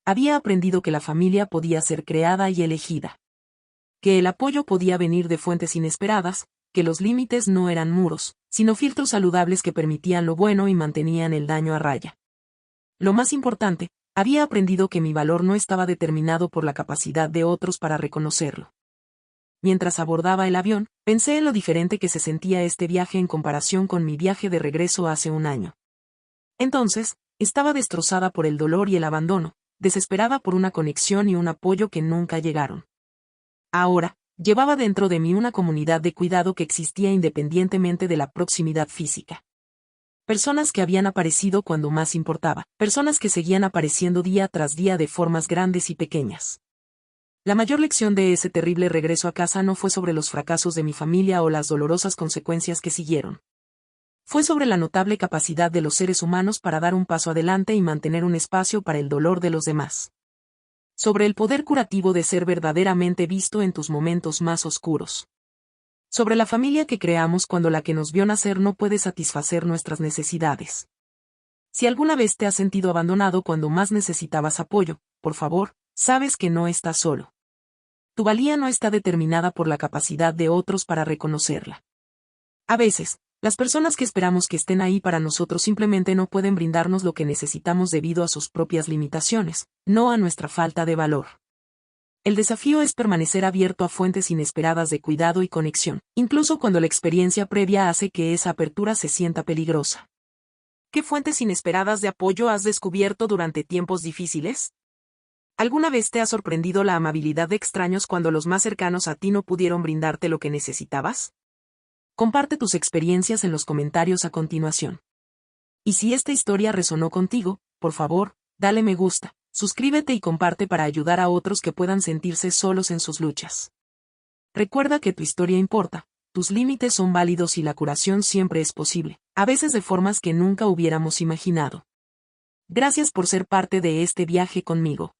Había aprendido que la familia podía ser creada y elegida. Que el apoyo podía venir de fuentes inesperadas, que los límites no eran muros, sino filtros saludables que permitían lo bueno y mantenían el daño a raya. Lo más importante, había aprendido que mi valor no estaba determinado por la capacidad de otros para reconocerlo. Mientras abordaba el avión, pensé en lo diferente que se sentía este viaje en comparación con mi viaje de regreso hace un año. Entonces, estaba destrozada por el dolor y el abandono, desesperada por una conexión y un apoyo que nunca llegaron. Ahora, llevaba dentro de mí una comunidad de cuidado que existía independientemente de la proximidad física. Personas que habían aparecido cuando más importaba, personas que seguían apareciendo día tras día de formas grandes y pequeñas. La mayor lección de ese terrible regreso a casa no fue sobre los fracasos de mi familia o las dolorosas consecuencias que siguieron. Fue sobre la notable capacidad de los seres humanos para dar un paso adelante y mantener un espacio para el dolor de los demás. Sobre el poder curativo de ser verdaderamente visto en tus momentos más oscuros. Sobre la familia que creamos cuando la que nos vio nacer no puede satisfacer nuestras necesidades. Si alguna vez te has sentido abandonado cuando más necesitabas apoyo, por favor, sabes que no estás solo. Tu valía no está determinada por la capacidad de otros para reconocerla. A veces, las personas que esperamos que estén ahí para nosotros simplemente no pueden brindarnos lo que necesitamos debido a sus propias limitaciones, no a nuestra falta de valor. El desafío es permanecer abierto a fuentes inesperadas de cuidado y conexión, incluso cuando la experiencia previa hace que esa apertura se sienta peligrosa. ¿Qué fuentes inesperadas de apoyo has descubierto durante tiempos difíciles? ¿Alguna vez te ha sorprendido la amabilidad de extraños cuando los más cercanos a ti no pudieron brindarte lo que necesitabas? Comparte tus experiencias en los comentarios a continuación. Y si esta historia resonó contigo, por favor, dale me gusta, suscríbete y comparte para ayudar a otros que puedan sentirse solos en sus luchas. Recuerda que tu historia importa, tus límites son válidos y la curación siempre es posible, a veces de formas que nunca hubiéramos imaginado. Gracias por ser parte de este viaje conmigo.